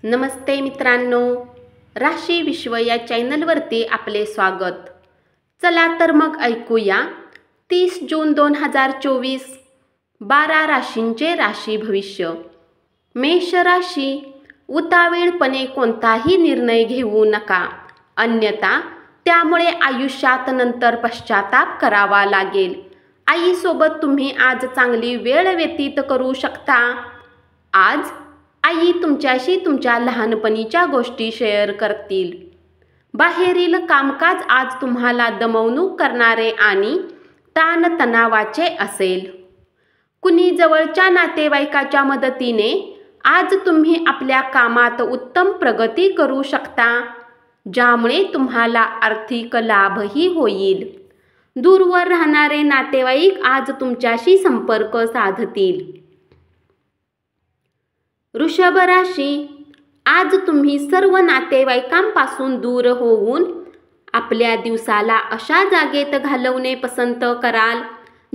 नमस्ते मित्रांनो, राशी विश्व या चॅनलवरती आपले स्वागत. चला तर मग ऐकूया 30 जून 2024 12 राशींचे राशी भविष्य. मेष राशी, उतावीळपणे कोणताही निर्णय घेऊ नका, अन्यथा त्यामुळे आयुष्यात नंतर पश्चाताप करावा लागेल. आईसोबत तुम्ही आज चांगली वेळ व्यतीत करू शकता. आज आई तुमच्याशी तुमच्या लहानपणीच्या गोष्टी शेअर करतील. बाहेरील कामकाज आज तुम्हाला दमवणूक करणारे आणि ताणतणावाचे असेल. कुणी जवळच्या नातेवाईकाच्या मदतीने आज तुम्ही आपल्या कामात उत्तम प्रगती करू शकता, ज्यामुळे तुम्हाला आर्थिक लाभही होईल. दूरवर राहणारे नातेवाईक आज तुमच्याशी संपर्क साधतील. वृषभ राशी, आज तुम्ही सर्व नातेवाईकांपासून दूर होऊन आपल्या दिवसाला अशा जागेत घालवणे पसंत कराल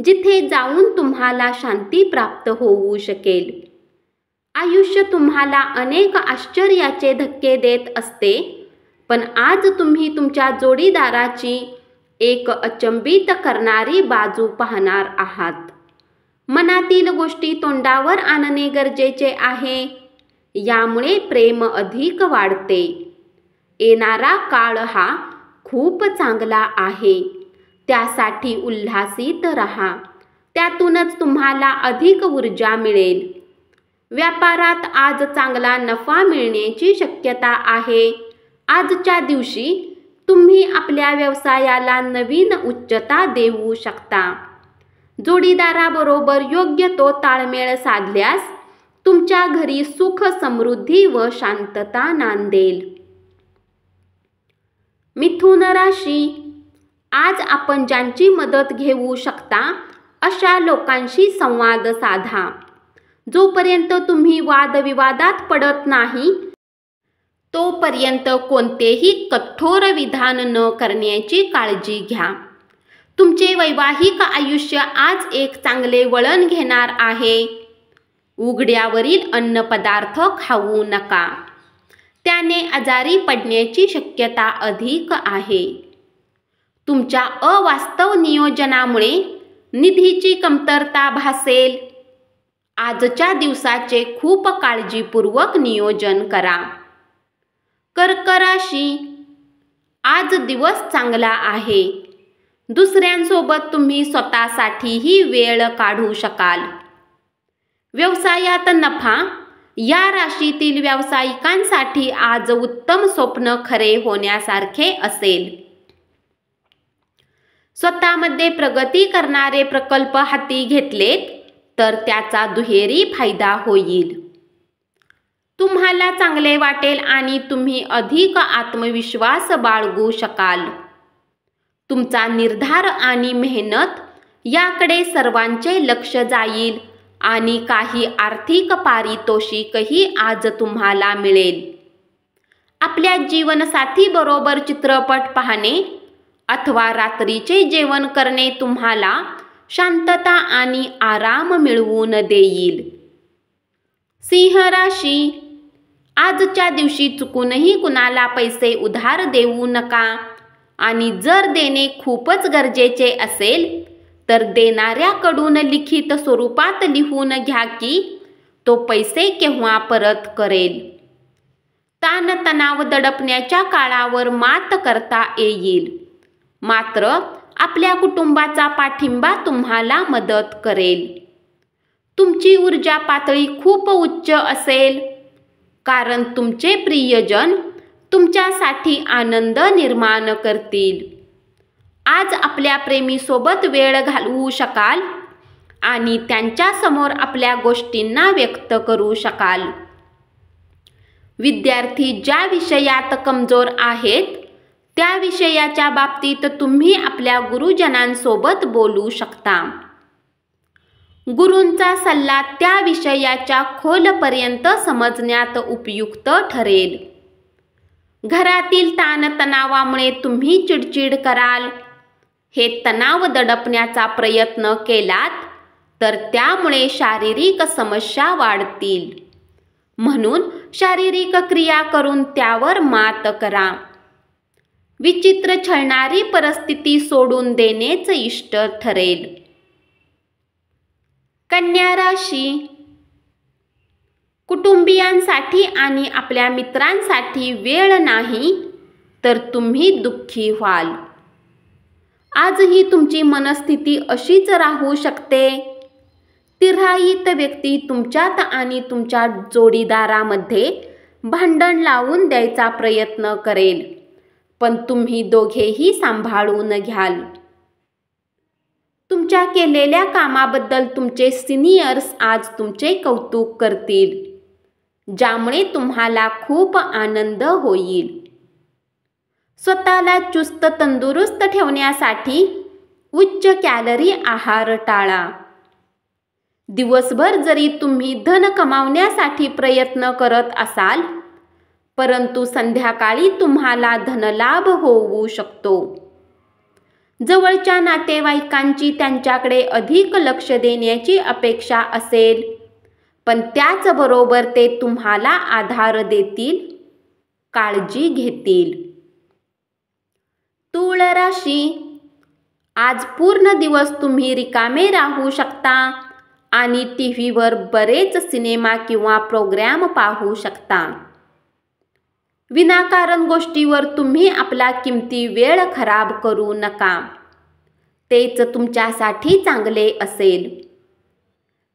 जिथे जाऊन तुम्हाला शांती प्राप्त होऊ शकेल. आयुष्य तुम्हाला अनेक आश्चर्याचे धक्के देत असते, पण आज तुम्ही तुमच्या जोडीदाराची एक अचंबित करणारी बाजू पाहणार आहात. मनातील गोष्टी तोंडावर आणणे गरजेचे आहे, यामुळे प्रेम अधिक वाढते. येणारा काळ हा खूप चांगला आहे, त्यासाठी उल्हासित राहा, त्यातूनच तुम्हाला अधिक ऊर्जा मिळेल. व्यापारात आज चांगला नफा मिळण्याची शक्यता आहे. आजच्या दिवशी तुम्ही आपल्या व्यवसायाला नवीन उच्चता देऊ शकता. जोडीदाराबरोबर योग्य तो ताळमेळ साधल्यास तुमच्या घरी सुख, समृद्धी व शांतता नांदेल. मिथुन राशी, आज आपण ज्यांची मदत घेऊ शकता अशा लोकांशी संवाद साधा. जोपर्यंत तुम्ही वादविवादात पडत नाही तोपर्यंत कोणतेही कठोर विधान न करण्याची काळजी घ्या. तुमचे वैवाहिक आयुष्य आज एक चांगले वळण घेणार आहे. उघड्यावरील अन्नपदार्थ खाऊ नका, त्याने आजारी पडण्याची शक्यता अधिक आहे. तुमच्या अवास्तव नियोजनामुळे निधीची कमतरता भासेल. आजच्या दिवसाचे खूप काळजीपूर्वक नियोजन करा. कर्क राशी, आज दिवस चांगला आहे. दुसऱ्यांसोबत तुम्ही स्वतःसाठीही वेळ काढू शकाल. व्यवसायात नफा, या राशीतील व्यावसायिकांसाठी आज उत्तम स्वप्न खरे होण्यासारखे असेल. स्वतःमध्ये प्रगती करणारे प्रकल्प हाती घेतलेत तर त्याचा दुहेरी फायदा होईल. तुम्हाला चांगले वाटेल आणि तुम्ही अधिक आत्मविश्वास बाळगू शकाल. तुमचा निर्धार आणि मेहनत याकडे सर्वांचे लक्ष जाईल आणि काही आर्थिक पारितोषिकही आज तुम्हाला मिळेल. आपल्या जीवनसाथीबरोबर चित्रपट पाहणे अथवा रात्रीचे जेवण करणे तुम्हाला शांतता आणि आराम मिळवून देईल. सिंह राशी, आजच्या दिवशी चुकूनही कुणाला पैसे उधार देऊ नका आणि जर देणे खूपच गरजेचे असेल तर देणाऱ्याकडून लिखित स्वरूपात लिहून घ्या की तो पैसे केव्हा परत करेल. ताणतणाव दडपण्याच्या काळावर मात करता येईल, मात्र आपल्या कुटुंबाचा पाठिंबा तुम्हाला मदत करेल. तुमची ऊर्जा पातळी खूप उच्च असेल, कारण तुमचे प्रियजन तुमच्यासाठी आनंद निर्माण करतील. आज आपल्या प्रेमीसोबत वेळ घालवू शकाल आणि त्यांच्यासमोर आपल्या गोष्टींना व्यक्त करू शकाल. विद्यार्थी ज्या विषयात कमजोर आहेत त्या विषयाच्या बाबतीत तुम्ही आपल्या गुरुजनांसोबत बोलू शकता. गुरूंचा सल्ला त्या विषयाच्या खोलपर्यंत समजण्यात उपयुक्त ठरेल. घरातील ताणतणावामुळे तुम्ही चिडचिड कराल. हे तणाव दडपण्याचा प्रयत्न केलात तर त्यामुळे शारीरिक समस्या वाढतील. म्हणून शारीरिक क्रिया करून त्यावर मात करा. विचित्र छळणारी परिस्थिती सोडून देणेच इष्ट ठरेल. कन्या राशी, कुटुंबियांसाठी आणि आपल्या मित्रांसाठी वेळ नाही तर तुम्ही दुःखी व्हाल. आजही तुमची मनस्थिती अशीच राहू शकते. तिराहित व्यक्ती तुमच्यात आणि तुमच्या जोडीदारामध्ये भांडण लावून द्यायचा प्रयत्न करेल, पण तुम्ही दोघेही सांभाळून घ्याल. तुमच्या केलेल्या कामाबद्दल तुमचे सिनियर्स आज तुमचे कौतुक करतील, ज्यामुळे तुम्हाला खूप आनंद होईल. स्वतःला चुस्त तंदुरुस्त ठेवण्यासाठी उच्च कॅलरी आहार टाळा. दिवसभर जरी तुम्ही धन कमावण्यासाठी प्रयत्न करत असाल, परंतु संध्याकाळी तुम्हाला धनलाभ होऊ शकतो. जवळच्या नातेवाईकांची त्यांच्याकडे अधिक लक्ष देण्याची अपेक्षा असेल, पण त्याचबरोबर ते तुम्हाला आधार देतील, काळजी घेतील. तूळ राशी, आज पूर्ण दिवस तुम्ही रिकामे राहू शकता आणि टीव्हीवर बरेच सिनेमा किंवा प्रोग्राम पाहू शकता. विनाकारण गोष्टीवर तुम्ही आपला किमती वेळ खराब करू नका. तेच तुमच्यासाठी चांगले असेल.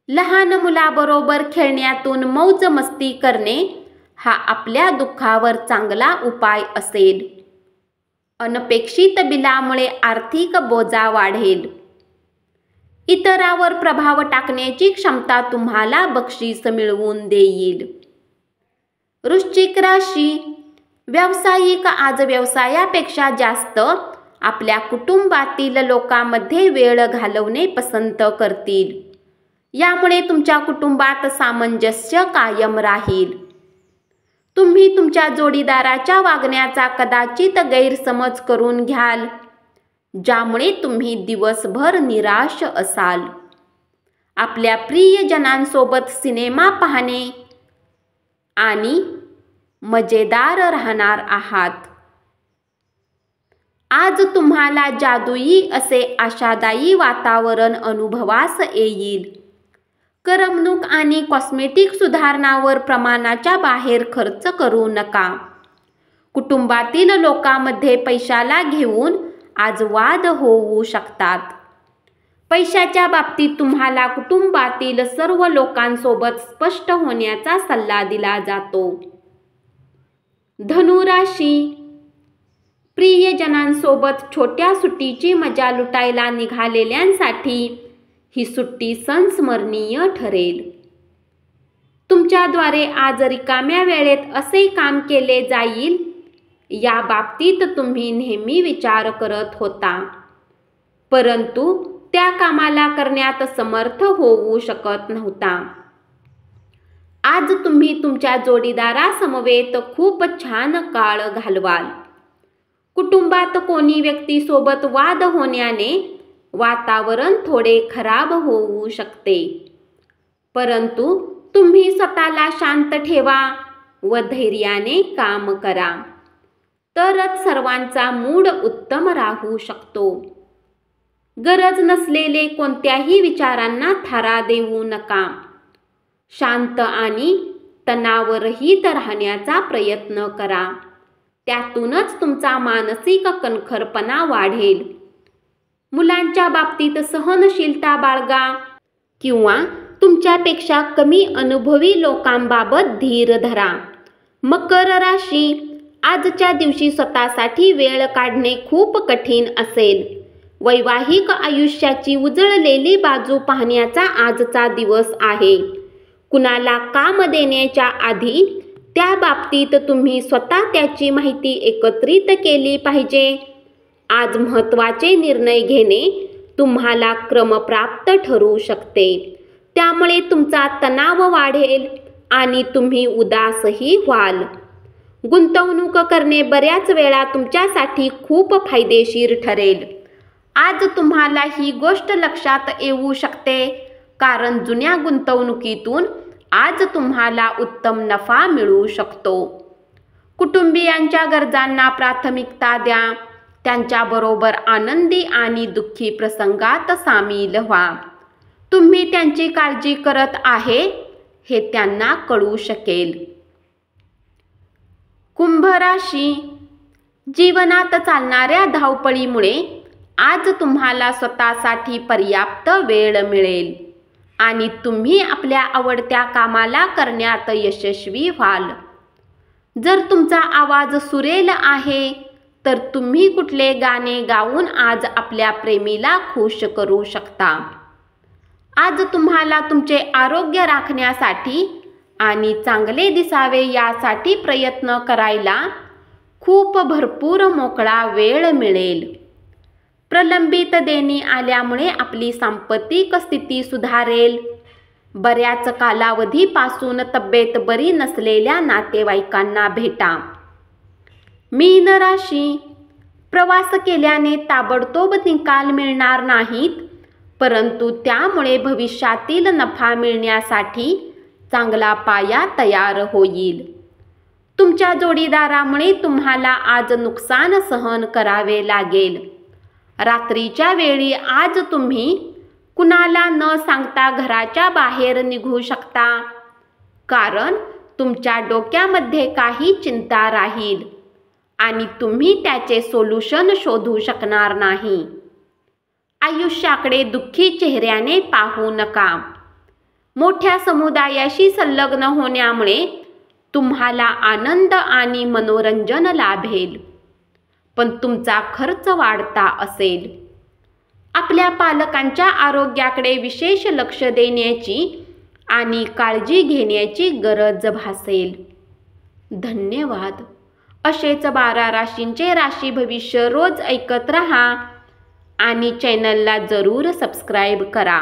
लहान मुलाबरोबर खेळण्यातून मौज मस्ती करणे हा आपल्या दुःखावर चांगला उपाय असेल. अनपेक्षित बिलामुळे आर्थिक बोजा वाढेल. इतरावर प्रभाव टाकण्याची क्षमता तुम्हाला बक्षीस मिळवून देईल. वृश्चिक राशी, व्यावसायिक आज व्यवसायापेक्षा जास्त आपल्या कुटुंबातील लोकांमध्ये वेळ घालवणे पसंत करतील. यामुळे तुमच्या कुटुंबात सामंजस्य कायम राहील. तुम्ही तुमच्या जोडीदाराच्या वागण्याचा कदाचित गैरसमज करून घ्याल, ज्यामुळे तुम्ही दिवसभर निराश असाल. आपल्या प्रियजनांसोबत सिनेमा पाहणे आणि मजेदार राहणार आहात. आज तुम्हाला जादुई असे आशादायी वातावरण अनुभवास येईल. करमणूक आणि कॉस्मेटिक सुधारणांवर प्रमाणाच्या बाहेर खर्च करू नका. कुटुंबातील लोकांमध्ये पैशाला घेऊन आज वाद होऊ शकतात. पैशाच्या बाबतीत तुम्हाला कुटुंबातील सर्व लोकांसोबत स्पष्ट होण्याचा सल्ला दिला जातो. धनु राशी, प्रियजनांसोबत छोट्या सुट्टीची मजा लुटायला निघालेल्यांसाठी ही सुट्टी संस्मरणीय ठरेल. तुमच्याद्वारे आज रिकाम्या वेळेत असे काम केले जाईल या बाबतीत तुम्ही नेहमी विचार करत होता, परंतु त्या कामाला करण्यात समर्थ होऊ शकत नव्हता. आज तुम्ही तुमच्या जोडीदारासमवेत खूप छान काळ घालवाल. कुटुंबात कोणी व्यक्तीसोबत वाद होण्याने वातावरण थोडे खराब होऊ शकते, परंतु तुम्ही स्वतःला शांत ठेवा व धैर्याने काम करा, तरच सर्वांचा मूड उत्तम राहू शकतो. गरज नसलेले कोणत्याही विचारांना थारा देऊ नका. शांत आणि तणावरहित राहण्याचा प्रयत्न करा. त्यातूनच तुमचा मानसिक कणखरपणा वाढेल. मुलांच्या बाबतीत सहनशीलता बाळगा किंवा तुमच्यापेक्षा कमी अनुभवी लोकांबाबत धीर धरा. मकर राशी, आजच्या दिवशी स्वतःसाठी वेळ काढणे खूप कठीण असेल. वैवाहिक आयुष्याची उजळलेली बाजू पाहण्याचा आजचा दिवस आहे. कुणाला काम देण्याच्या आधी त्या बाबतीत तुम्ही स्वतः त्याची माहिती एकत्रित केली पाहिजे. आज महत्त्वाचे निर्णय घेणे तुम्हाला क्रमप्राप्त ठरू शकते. त्यामुळे तुमचा तणाव वाढेल आणि तुम्ही उदासही व्हाल. गुंतवणूक करणे बऱ्याच वेळा तुमच्यासाठी खूप फायदेशीर ठरेल. आज तुम्हाला ही गोष्ट लक्षात येऊ शकते, कारण जुन्या गुंतवणुकीतून आज तुम्हाला उत्तम नफा मिळू शकतो. कुटुंबियांच्या गरजांना प्राथमिकता द्या. त्यांच्याबरोबर आनंदी आणि दुःखी प्रसंगात सामील व्हा. तुम्ही त्यांची काळजी करत आहे हे त्यांना कळू शकेल. कुंभ राशी, जीवनात चालणाऱ्या धावपळीमुळे आज तुम्हाला स्वतःसाठी पर्याप्त वेळ मिळेल आणि तुम्ही आपल्या आवडत्या कामाला करण्यात यशस्वी व्हाल. जर तुमचा आवाज सुरेल आहे तर तुम्ही कुठले गाणे गाऊन आज आपल्या प्रेमीला खुश करू शकता. आज तुम्हाला तुमचे आरोग्य राखण्यासाठी आणि चांगले दिसावे यासाठी प्रयत्न करायला खूप भरपूर मोकळा वेळ मिळेल. प्रलंबित देणी आल्यामुळे आपली सांपत्तिक स्थिती सुधारेल. बऱ्याच कालावधीपासून तब्येत बरी नसलेल्या नातेवाईकांना भेटा. मीन राशी, प्रवास केल्याने ताबडतोब निकाल मिळणार नाहीत, परंतु त्यामुळे भविष्यातील नफा मिळण्यासाठी चांगला पाया तयार होईल. तुमच्या जोडीदारामुळे तुम्हाला आज नुकसान सहन करावे लागेल. रात्रीच्या वेळी आज तुम्ही कुणाला न सांगता घराच्या बाहेर निघू शकता, कारण तुमच्या डोक्यामध्ये काही चिंता राहील आणि तुम्ही त्याचे सोल्युशन शोधू शकणार नाही. आयुष्याकडे दुःखी चेहऱ्याने पाहू नका. मोठ्या समुदायाशी संलग्न होण्यामुळे तुम्हाला आनंद आणि मनोरंजन लाभेल, पण तुमचा खर्च वाढता असेल. आपल्या पालकांच्या आरोग्याकडे विशेष लक्ष देण्याची आणि काळजी घेण्याची गरज भासेल. धन्यवाद. असेच 12 राशींचे राशी भविष्य रोज ऐकत रहा आणि चॅनलला जरूर सबस्क्राईब करा.